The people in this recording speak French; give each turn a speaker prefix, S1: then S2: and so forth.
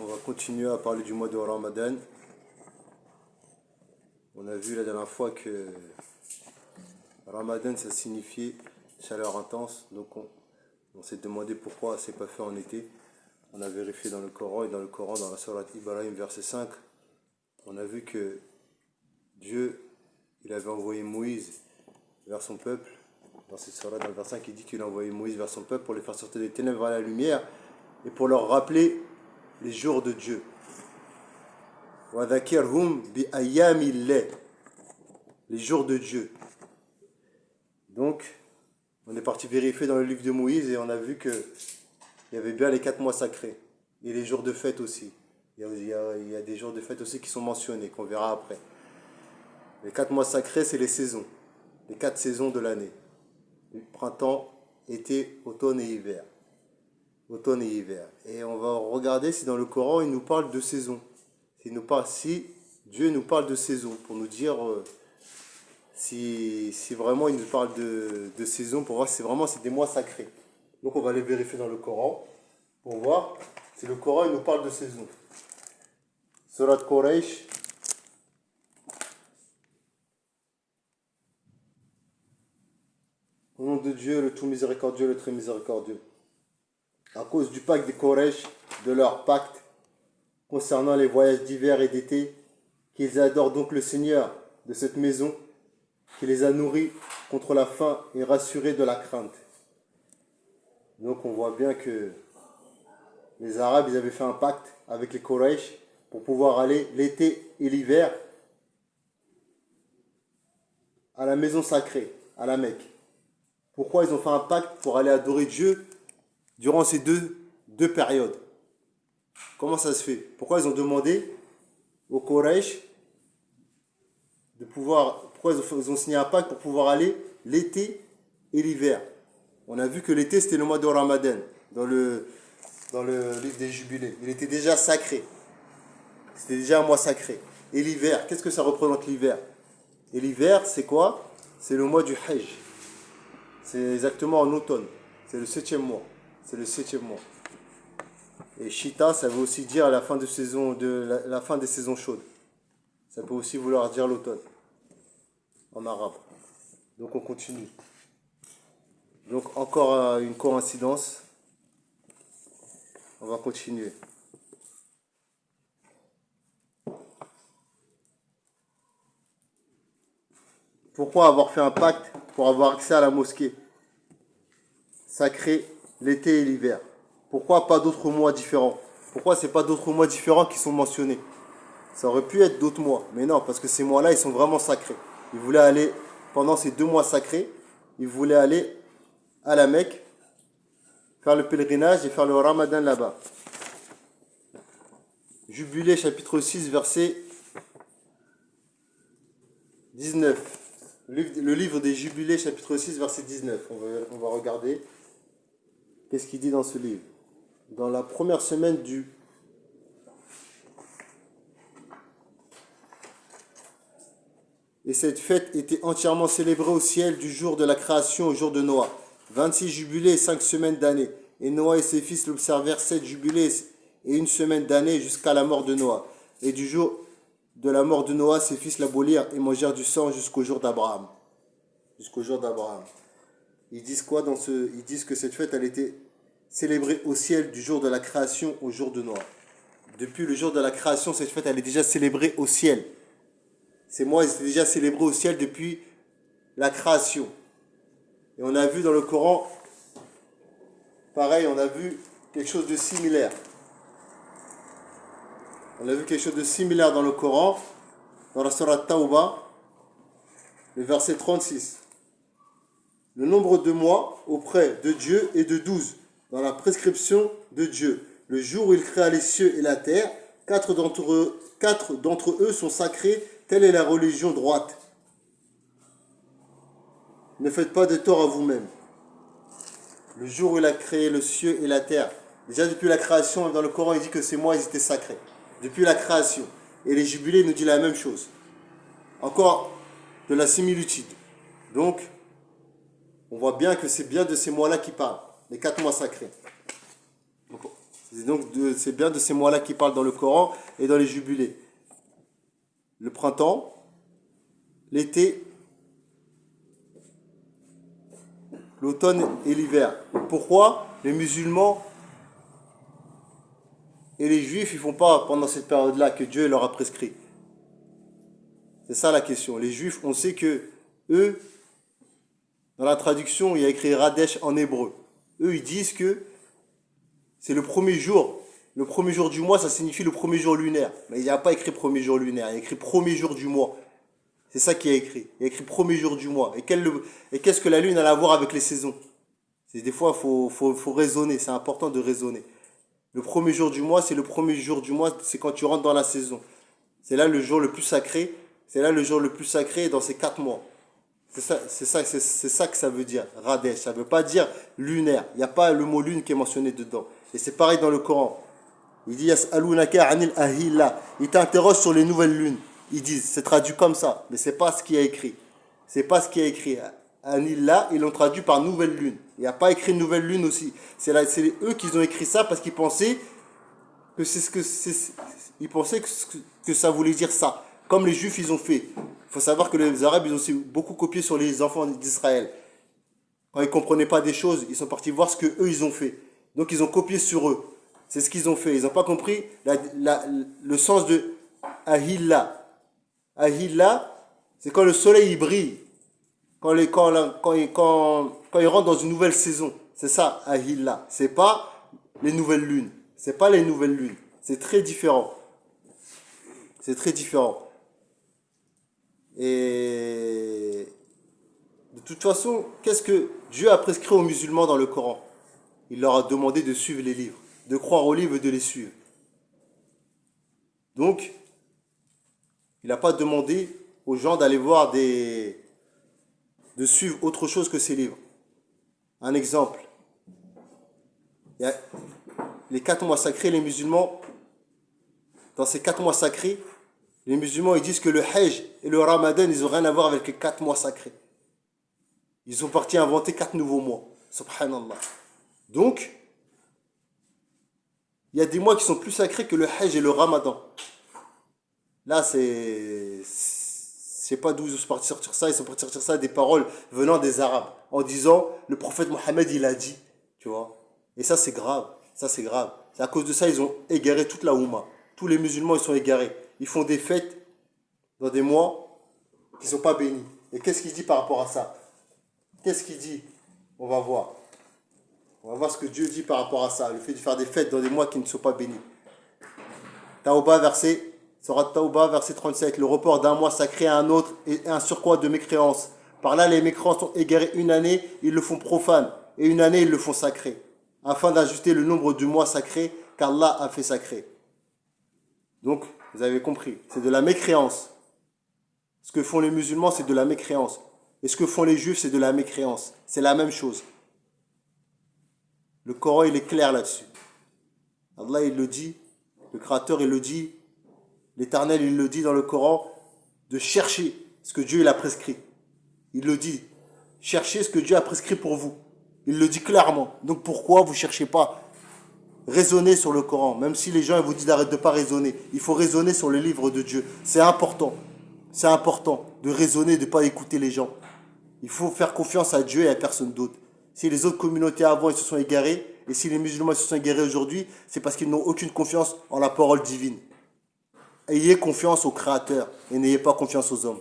S1: On va continuer à parler du mois de Ramadan. On a vu la dernière fois que Ramadan ça signifiait chaleur intense. Donc on s'est demandé pourquoi c'est pas fait en été. On a vérifié dans le Coran et dans le Coran, dans la sourate Ibrahim verset 5, on a vu que Dieu, il avait envoyé Moïse vers son peuple. Dans cette sourate, dans le verset 5, il dit qu'il a envoyé Moïse vers son peuple pour les faire sortir des ténèbres à la lumière et pour leur rappeler les jours de Dieu. وَذَكِرْهُمْ بِأَيَّامِ اللَّهِ, les jours de Dieu. Donc, on est parti vérifier dans le livre de Moïse et on a vu qu'il y avait bien les 4 mois sacrés et les jours de fête aussi. Il y a des jours de fête aussi qui sont mentionnés, qu'on verra après. Les 4 mois sacrés, c'est les saisons, les 4 saisons de l'année. Printemps, été, automne et hiver. Automne et hiver. Et on va regarder si dans le Coran, il nous parle de saisons. Si Dieu nous parle de saisons, pour nous dire si vraiment il nous parle de saisons, pour voir si vraiment c'est des mois sacrés. Donc on va aller vérifier dans le Coran, pour voir si le Coran il nous parle de saisons. Surat Quraysh. Au nom de Dieu, le tout miséricordieux, le très miséricordieux. À cause du pacte des Quraysh, de leur pacte concernant les voyages d'hiver et d'été, qu'ils adorent donc le Seigneur de cette maison, qui les a nourris contre la faim et rassurés de la crainte. Donc on voit bien que les Arabes, ils avaient fait un pacte avec les Quraysh pour pouvoir aller l'été et l'hiver à la maison sacrée, à la Mecque. Pourquoi ils ont fait un pacte pour aller adorer Dieu durant ces deux périodes? Comment ça se fait? Pourquoi ils ont demandé aux Quraysh de pouvoir... Pourquoi ils ont signé un pacte pour pouvoir aller l'été et l'hiver? On a vu que l'été c'était le mois de Ramadan dans le livre des Jubilés. Il était déjà sacré. C'était déjà un mois sacré. Et l'hiver, qu'est-ce que ça représente l'hiver? Et l'hiver, c'est quoi? C'est le mois du Hajj. C'est exactement en automne. C'est le 7e mois. C'est le 7e mois. Et Shita, ça veut aussi dire la fin de saison, la fin des saisons chaudes. Ça peut aussi vouloir dire l'automne en arabe. Donc on continue. Donc encore une coïncidence. On va continuer. Pourquoi avoir fait un pacte pour avoir accès à la mosquée sacrée l'été et l'hiver? Pourquoi pas d'autres mois différents? Pourquoi c'est pas d'autres mois différents qui sont mentionnés? Ça aurait pu être d'autres mois, mais non, parce que ces mois-là, ils sont vraiment sacrés. Ils voulaient aller, pendant ces 2 mois sacrés, ils voulaient aller à la Mecque, faire le pèlerinage et faire le Ramadan là-bas. Jubilé chapitre 6, verset 19. Le livre des Jubilés chapitre 6, verset 19. On va regarder. Qu'est-ce qu'il dit dans ce livre? Dans la première semaine du... Et cette fête était entièrement célébrée au ciel du jour de la création au jour de Noah. 26 jubilés et 5 semaines d'année. Et Noah et ses fils l'observèrent 7 jubilés et 1 semaine d'année jusqu'à la mort de Noah. Et du jour de la mort de Noah, ses fils l'abolirent et mangèrent du sang jusqu'au jour d'Abraham. Jusqu'au jour d'Abraham. Ils disent quoi dans ce... Ils disent que cette fête, elle était célébrée au ciel du jour de la création au jour de Noah. Depuis le jour de la création, cette fête, elle est déjà célébrée au ciel. Ces mois, ils étaient déjà célébrés au ciel depuis la création. Et on a vu dans le Coran, pareil, on a vu quelque chose de similaire. On a vu quelque chose de similaire dans le Coran, dans la sourate Tawbah, le verset 36. Le nombre de mois auprès de Dieu est de 12, dans la prescription de Dieu. Le jour où il créa les cieux et la terre, 4 d'entre eux sont sacrés. Telle est la religion droite. Ne faites pas de tort à vous-même. Le jour où il a créé le ciel et la terre, déjà depuis la création, dans le Coran, il dit que ces mois, ils étaient sacrés. Depuis la création. Et les jubilés nous disent la même chose. Encore de la similitude. Donc, on voit bien que c'est bien de ces mois-là qui parlent. Les 4 mois sacrés. Donc, C'est bien de ces mois-là qui parlent dans le Coran et dans les jubilés. Le printemps, l'été, l'automne et l'hiver. Pourquoi les musulmans et les juifs ils font pas pendant cette période-là que Dieu leur a prescrit? C'est ça la question. Les juifs, on sait que eux, dans la traduction, il y a écrit Radesh en hébreu. Eux, ils disent que c'est le premier jour. Le premier jour du mois, ça signifie le premier jour lunaire. Mais il n'y a pas écrit premier jour lunaire, il y a écrit premier jour du mois. C'est ça qui est écrit. Il y a écrit premier jour du mois. Et qu'est-ce que la lune a à voir avec les saisons? Des fois, faut raisonner. C'est important de raisonner. Le premier jour du mois, c'est le premier jour du mois, c'est quand tu rentres dans la saison. C'est là le jour le plus sacré. C'est là le jour le plus sacré dans ces 4 mois. C'est ça que ça veut dire, Radesh. Ça ne veut pas dire lunaire. Il n'y a pas le mot lune qui est mentionné dedans. Et c'est pareil dans le Coran. Il dit Yas'alunaka anil ahilla. Ils t'interrogent sur les nouvelles lunes. Ils disent, c'est traduit comme ça, mais c'est pas ce qui est écrit. C'est pas ce qui est écrit. Anilla, ils l'ont traduit par nouvelle lune. Il n'y a pas écrit nouvelle lune aussi. C'est eux qui ont écrit ça parce qu'ils pensaient que ils pensaient que ça voulait dire ça. Comme les Juifs, ils ont fait. Il faut savoir que les Arabes, ils ont aussi beaucoup copié sur les enfants d'Israël. Quand ils ne comprenaient pas des choses, ils sont partis voir ce que eux ils ont fait. Donc ils ont copié sur eux. C'est ce qu'ils ont fait. Ils n'ont pas compris le sens de Ahilla. Ahilla, c'est quand le soleil il brille. Quand il rentre dans une nouvelle saison. C'est ça, Ahilla. C'est pas les nouvelles lunes. C'est pas les nouvelles lunes. C'est très différent. C'est très différent. Et de toute façon, qu'est-ce que Dieu a prescrit aux musulmans dans le Coran? Il leur a demandé de suivre les livres, de croire aux livres et de les suivre. Donc, il n'a pas demandé aux gens d'aller voir de suivre autre chose que ces livres. Un exemple. Il y a les 4 mois sacrés, les musulmans, dans ces 4 mois sacrés, les musulmans ils disent que le Hajj et le Ramadan, ils n'ont rien à voir avec les 4 mois sacrés. Ils sont partis inventer 4 nouveaux mois. Subhanallah. Donc, il y a des mois qui sont plus sacrés que le Hajj et le Ramadan. Là, je sais pas d'où ils sont partis sortir ça. Ils sont partis sortir ça des paroles venant des Arabes. En disant, le prophète Mohammed, il a dit. Tu vois. Et ça, c'est grave. Ça, c'est grave. C'est à cause de ça, ils ont égaré toute la Oumma. Tous les musulmans, ils sont égarés. Ils font des fêtes dans des mois qui ne sont pas bénis. Et qu'est-ce qu'il dit par rapport à ça? Qu'est-ce qu'il dit? On va voir. On va voir ce que Dieu dit par rapport à ça. Le fait de faire des fêtes dans des mois qui ne sont pas bénis. Tauba, Surat Tauba, verset 37. Le report d'un mois sacré à un autre et un surcroît de mécréance. Par là, les mécréants sont égarés une année, ils le font profane. Et une année, ils le font sacré. Afin d'ajuster le nombre de mois sacrés qu'Allah a fait sacré. Donc, vous avez compris. C'est de la mécréance. Ce que font les musulmans, c'est de la mécréance. Et ce que font les juifs, c'est de la mécréance. C'est la même chose. Le Coran, il est clair là-dessus. Allah, il le dit. Le Créateur, il le dit. L'Éternel, il le dit dans le Coran, de chercher ce que Dieu il a prescrit. Il le dit. Cherchez ce que Dieu a prescrit pour vous. Il le dit clairement. Donc pourquoi vous ne cherchez pas? Raisonnez sur le Coran. Même si les gens vous disent d'arrêter de ne pas raisonner. Il faut raisonner sur le livre de Dieu. C'est important. C'est important de raisonner, de ne pas écouter les gens. Il faut faire confiance à Dieu et à personne d'autre. Si les autres communautés avant ils se sont égarés, et si les musulmans se sont égarés aujourd'hui, c'est parce qu'ils n'ont aucune confiance en la parole divine. Ayez confiance au Créateur et n'ayez pas confiance aux hommes.